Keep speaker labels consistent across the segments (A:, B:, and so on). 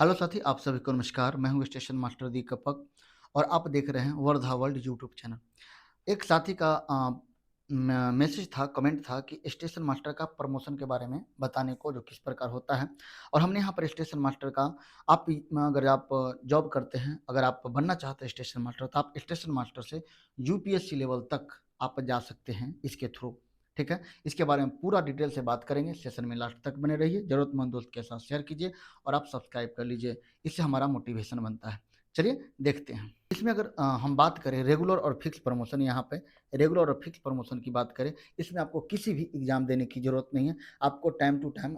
A: Hello साथी, आप सभी को नमस्कार। मैं हूँ स्टेशन मास्टर दीपक और आप देख रहे हैं वर्धा वर्ल्ड यूट्यूब चैनल। एक साथी का मैसेज था, कमेंट था कि स्टेशन मास्टर का प्रमोशन के बारे में बताने को, जो किस प्रकार होता है। और हमने यहाँ पर स्टेशन मास्टर का, अगर आप जॉब करते हैं, अगर आप बनना चाहते हैं स्टेशन मास्टर, तो आप स्टेशन मास्टर से यूपीएससी लेवल तक आप जा सकते हैं इसके थ्रू। ठीक है, इसके बारे में पूरा डिटेल से बात करेंगे। सेशन में लास्ट तक बने रहिए, जरूरतमंद दोस्त के साथ शेयर कीजिए और आप सब्सक्राइब कर लीजिए, इससे हमारा मोटिवेशन बनता है। चलिए देखते हैं। इसमें अगर हम बात करें रेगुलर और फिक्स प्रमोशन, यहाँ पे रेगुलर और फिक्स प्रमोशन की बात करें, इसमें आपको किसी भी एग्जाम देने की जरूरत नहीं है। आपको टाइम टू टाइम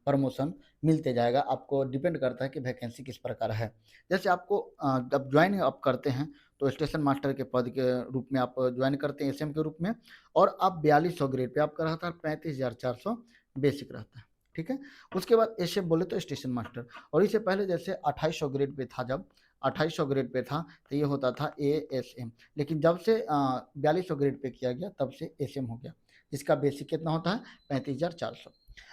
A: प्रमोशन मिलते जाएगा। आपको डिपेंड करता है कि वैकेंसी किस प्रकार है। जैसे आपको जब ज्वाइन आप करते हैं तो स्टेशन मास्टर के पद के रूप में आप ज्वाइन करते हैं एसएम के रूप में, और आप 4200 ग्रेड पे आपका रहता है, 35,400 बेसिक रहता है। ठीक है, उसके बाद एसएम बोले तो स्टेशन मास्टर। और इससे पहले जैसे 2800 ग्रेड पे था, जब 2800 ग्रेड पे था तो ये होता था एएसएम। लेकिन जब से 4200 ग्रेड पे किया गया तब से एसएम हो गया, जिसका बेसिक कितना होता है 35,400।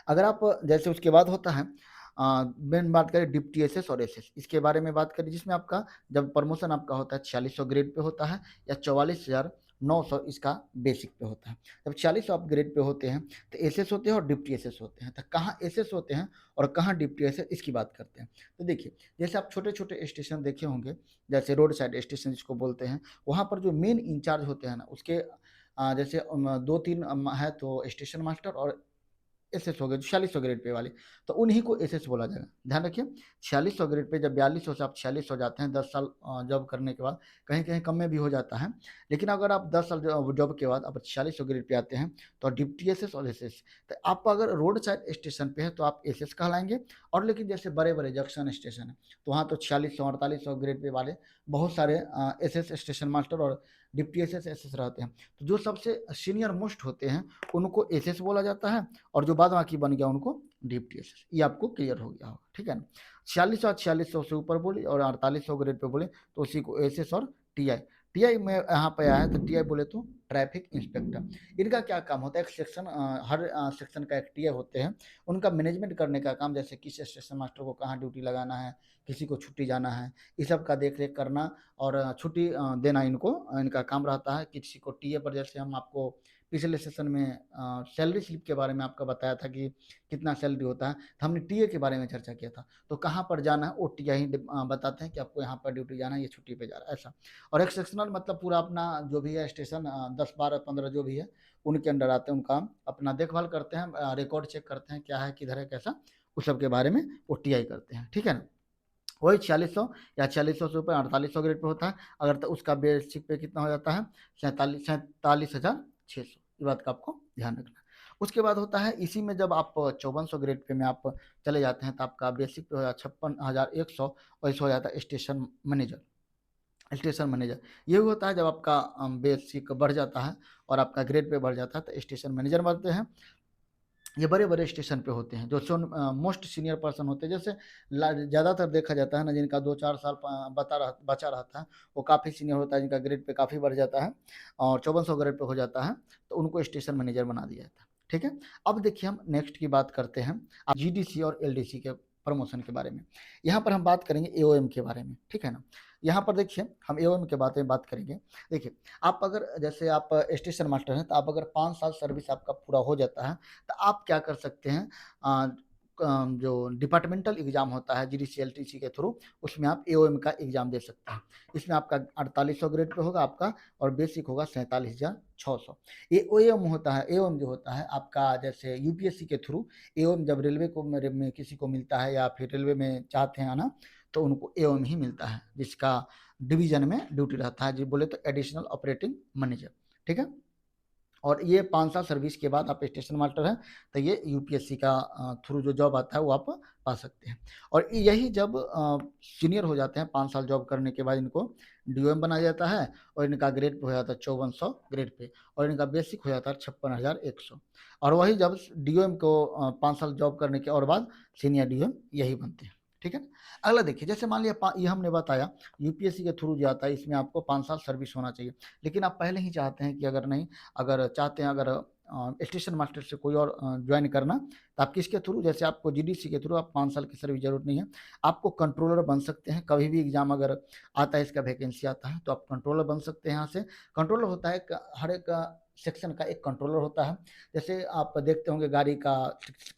A: अगर आप जैसे उसके बाद होता है मेन बात करें डिप्टी एसएस और एसएस, इसके बारे में बात करें, जिसमें आपका जब प्रमोशन आपका होता है 4600 ग्रेड पे होता है या 44,900 इसका बेसिक पे होता है। जब 4600 आप ग्रेड पे होते हैं तो एसएस होते हैं और डिप्टी एसएस होते हैं। तो कहाँ एसएस होते हैं और कहाँ डिप्टी एसएस, इसकी बात करते हैं। तो देखिए, जैसे आप छोटे छोटे स्टेशन देखे होंगे, जैसे रोड साइड स्टेशन जिसको बोलते हैं, वहाँ पर जो मेन इंचार्ज होते हैं ना, उसके जैसे दो तीन है तो स्टेशन मास्टर और एसएस हो गए, जो 4600 ग्रेड पे वाले, तो उन्हीं को एसएस बोला जाएगा। ध्यान रखिए, 4600 ग्रेड पे जब 4200 से आप 46 हो जाते हैं, 10 साल जॉब करने के बाद, कहीं कहीं कम में भी हो जाता है। लेकिन अगर आप 10 साल जॉब के बाद आप 4600 ग्रेड पे आते हैं तो डिप्टी एसएस और एसएस। तो आप अगर रोड साइड स्टेशन पे है तो आप एसएस कहलाएंगे। और लेकिन जैसे बड़े बड़े जंक्शन स्टेशन है तो वहाँ तो 4600 4800 ग्रेड पे वाले बहुत सारे एसएस स्टेशन मास्टर और डिप्टी एसएस एसएस रहते हैं। तो जो सबसे सीनियर मोस्ट होते हैं उनको एसएस बोला जाता है, और जो बाद बाकी बन गया उनको डिप्टी एसएस। ये आपको क्लियर हो गया होगा, ठीक है ना। 4600 से ऊपर बोले और 4800 ग्रेड पे बोले तो उसी को एसएस और टीआई। टीआई में यहाँ पे आया है तो टीआई बोले तो ट्रैफिक इंस्पेक्टर। इनका क्या काम होता है, एक सेक्शन, हर सेक्शन का एक टीआई होते हैं। उनका मैनेजमेंट करने का काम, जैसे किस स्टेशन मास्टर को कहाँ ड्यूटी लगाना है, किसी को छुट्टी जाना है, इस सब का देख रेख करना और छुट्टी देना, इनको इनका काम रहता है। किसी को टीए पर, जैसे हम आपको पिछले सेशन में सैलरी स्लिप के बारे में आपका बताया था कि कितना सैलरी होता है, तो हमने टीए के बारे में चर्चा किया था। तो कहाँ पर जाना है वो टीए ही बताते हैं कि आपको यहाँ पर ड्यूटी जाना है, ये छुट्टी पे जा रहा है, ऐसा। और एक सेक्शनल मतलब पूरा अपना जो भी है स्टेशन 10 12 15 जो भी है उनके अंडर आते हैं। उनका अपना देखभाल करते हैं, रिकॉर्ड चेक करते हैं क्या है किधर है कैसा, उस सब के बारे में वो टीआई करते हैं, ठीक है ना। वही 4600 या 4600 से ऊपर 4800 ग्रेड पे होता है। अगर तो उसका बेसिक पे कितना हो जाता है, 47,46,600। ये बात का आपको ध्यान रखना है। उसके बाद होता है इसी में, जब आप 5400 ग्रेड पे में आप चले जाते हैं तो आपका बेसिक पे हो जाता है 56,100, और इस हो जाता है स्टेशन मैनेजर। स्टेशन मैनेजर ये होता है जब आपका बेसिक बढ़ जाता है और आपका ग्रेड पे बढ़ जाता है तो स्टेशन मैनेजर बनते हैं। ये बड़े बड़े स्टेशन पे होते हैं, जो मोस्ट सीनियर पर्सन होते हैं। जैसे ज़्यादातर देखा जाता है ना, जिनका 2 4 साल बचा रहता है वो काफ़ी सीनियर होता है, जिनका ग्रेड पे काफ़ी बढ़ जाता है और 5400 ग्रेड पे हो जाता है, तो उनको स्टेशन मैनेजर बना दिया जाता है। ठीक है, अब देखिए हम नेक्स्ट की बात करते हैं जीडीसी और एलडीसी के प्रमोशन के बारे में। यहाँ पर हम बात करेंगे एओएम के बारे में, ठीक है ना। यहाँ पर देखिए हम एओएम के बारे में बात करेंगे। देखिए, आप अगर जैसे आप स्टेशन मास्टर हैं तो आप अगर 5 साल सर्विस आपका पूरा हो जाता है तो आप क्या कर सकते हैं, जो डिपार्टमेंटल एग्जाम होता है जीडीसी के थ्रू, उसमें आप एओएम का एग्जाम दे सकते हैं। इसमें आपका 4800 ग्रेड पे होगा आपका, और बेसिक होगा 47,600। एओएम होता है, एओएम जो होता है आपका, जैसे यूपीएससी के थ्रू एओएम जब रेलवे को में किसी को मिलता है या फिर रेलवे में चाहते हैं आना, तो उनको एओएम ही मिलता है, जिसका डिवीजन में ड्यूटी रहता है, जी बोले तो एडिशनल ऑपरेटिंग मैनेजर। ठीक है, और ये 5 साल सर्विस के बाद आप स्टेशन मास्टर हैं तो ये यूपीएससी का थ्रू जो जॉब आता है वो आप पा सकते हैं। और यही जब सीनियर हो जाते हैं 5 साल जॉब करने के बाद, इनको डीओएम बनाया जाता है और इनका ग्रेड पे हो जाता है 5400 ग्रेड पे, और इनका बेसिक हो जाता है 56,100। और वही जब डीओएम को 5 साल जॉब करने के और बाद सीनियर डीओएम यही बनते हैं। ठीक है ना? अगला देखिए, जैसे मान लिया ये हमने बताया यूपीएससी के थ्रू जो आता है इसमें आपको 5 साल सर्विस होना चाहिए। लेकिन आप पहले ही चाहते हैं कि अगर नहीं, अगर चाहते हैं अगर स्टेशन मास्टर से कोई और जॉइन करना, तो आप किसके थ्रू, जैसे आपको जीडीसी के थ्रू, आप 5 साल की सर्विस ज़रूरत नहीं है। आपको कंट्रोलर बन सकते हैं, कभी भी एग्ज़ाम अगर आता है, इसका वैकेंसी आता है तो आप कंट्रोलर बन सकते हैं यहाँ से। कंट्रोलर होता है हर एक सेक्शन का एक कंट्रोलर होता है। जैसे आप देखते होंगे गाड़ी का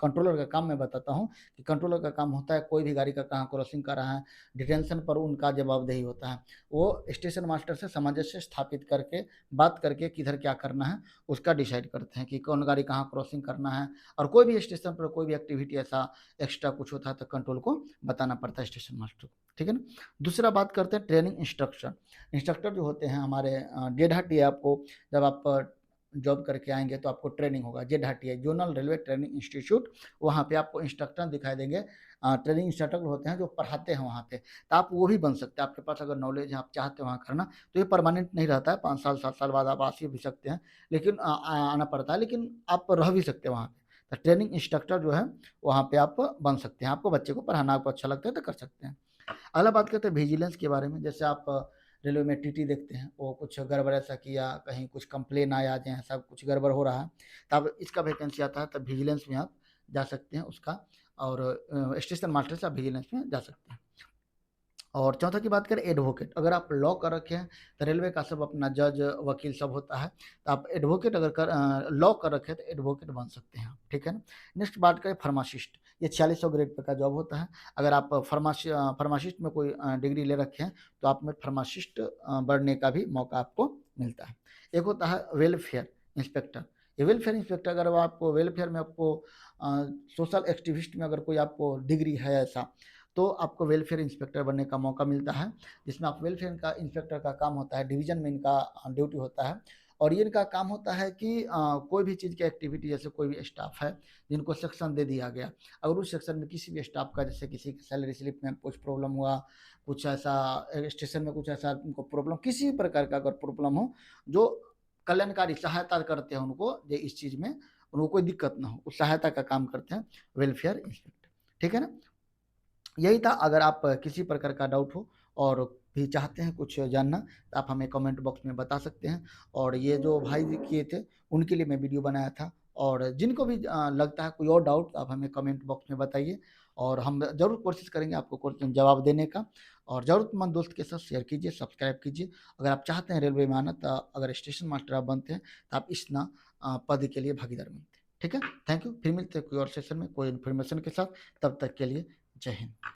A: कंट्रोलर का काम मैं बताता हूँ कि कंट्रोलर का काम होता है कोई भी गाड़ी का कहाँ क्रॉसिंग कर रहा है, डिटेंशन पर उनका जवाबदेही होता है। वो स्टेशन मास्टर से सामंजस्य स्थापित करके, बात करके किधर क्या करना है उसका डिसाइड करते हैं कि कौन गाड़ी कहाँ क्रॉसिंग करना है। और कोई भी स्टेशन पर कोई भी एक्टिविटी ऐसा एक्स्ट्रा कुछ होता है तो कंट्रोल को बताना पड़ता है स्टेशन मास्टर को, ठीक है ना। दूसरा बात करते हैं ट्रेनिंग इंस्ट्रक्टर। इंस्ट्रक्टर जो होते हैं हमारे जेडहटी, आपको जब आप जॉब करके आएंगे तो आपको ट्रेनिंग होगा। जेडहटी है जोनल रेलवे ट्रेनिंग इंस्टीट्यूट, वहाँ पे आपको इंस्ट्रक्टर दिखाई देंगे। ट्रेनिंग इंस्ट्रक्टर होते हैं जो पढ़ाते हैं वहाँ पे, तो आप वो भी बन सकते हैं। आपके पास अगर नॉलेज है, आप चाहते हैं वहाँ करना, तो ये परमानेंट नहीं रहता है, 5 साल 7 साल बाद आप आ भी सकते हैं, लेकिन आना पड़ता है, लेकिन आप रह भी सकते हैं वहाँ पे। तो ट्रेनिंग इंस्ट्रक्टर जो है वहाँ पे आप बन सकते हैं। आपको बच्चे को पढ़ाना आपको अच्छा लगता है तो कर सकते हैं। अगला बात करते हैं विजिलेंस के बारे में। जैसे आप रेलवे में टीटी देखते हैं, वो कुछ गड़बड़ ऐसा किया, कहीं कुछ कंप्लेन आया जाए, सब कुछ गड़बड़ हो रहा है, तब इसका वैकेंसी आता है, तब विजिलेंस में आप जा सकते हैं उसका। और स्टेशन मास्टर से आप विजिलेंस में जा सकते हैं। और चौथा की बात करें एडवोकेट, अगर आप लॉ कर रखे हैं तो रेलवे का सब अपना जज वकील सब होता है, तो आप एडवोकेट अगर लॉ कर रखे हैं तो एडवोकेट बन सकते हैं, ठीक है ना। नेक्स्ट बात करें फार्मासिस्ट, ये 4600 ग्रेड पे का जॉब होता है। अगर आप फार्मासिस्ट में कोई डिग्री ले रखे हैं तो आप में फार्मासिस्ट बनने का भी मौका आपको मिलता है। एक होता है वेलफेयर इंस्पेक्टर। ये वेलफेयर इंस्पेक्टर, अगर वो आपको वेलफेयर में आपको सोशल एक्टिविस्ट में अगर कोई आपको डिग्री है ऐसा, तो आपको वेलफेयर इंस्पेक्टर बनने का मौका मिलता है, जिसमें आप वेलफेयर का इंस्पेक्टर का काम होता है, डिवीजन में इनका ड्यूटी होता है। और ये इनका काम होता है कि कोई भी चीज़ की एक्टिविटी, जैसे कोई भी स्टाफ है जिनको सेक्शन दे दिया गया, अगर उस सेक्शन में किसी भी स्टाफ का, जैसे किसी की सैलरी स्लिप में कुछ प्रॉब्लम हुआ, कुछ ऐसा स्टेशन में कुछ ऐसा उनको प्रॉब्लम, किसी भी प्रकार का अगर प्रॉब्लम हो, जो कल्याणकारी सहायता करते हैं उनको, जो इस चीज़ में उनको कोई दिक्कत ना हो, उस सहायता का काम करते हैं वेलफेयर इंस्पेक्टर, ठीक है ना। यही था। अगर आप किसी प्रकार का डाउट हो और भी चाहते हैं कुछ जानना, तो आप हमें कमेंट बॉक्स में बता सकते हैं। और ये जो भाई किए थे उनके लिए मैं वीडियो बनाया था। और जिनको भी लगता है कोई और डाउट, आप हमें कमेंट बॉक्स में बताइए, और हम ज़रूर कोशिश करेंगे आपको क्वेश्चन जवाब देने का। और ज़रूरतमंद दोस्त के साथ शेयर कीजिए, सब्सक्राइब कीजिए। अगर आप चाहते हैं रेलवे में आना, तो अगर स्टेशन मास्टर आप बनते हैं तो आप इस पद के लिए भागीदार बनते हैं, ठीक है। Thank you. फिर मिलते हैं कोई और सेशन में कोई इन्फॉर्मेशन के साथ। तब तक के लिए जय हिंद।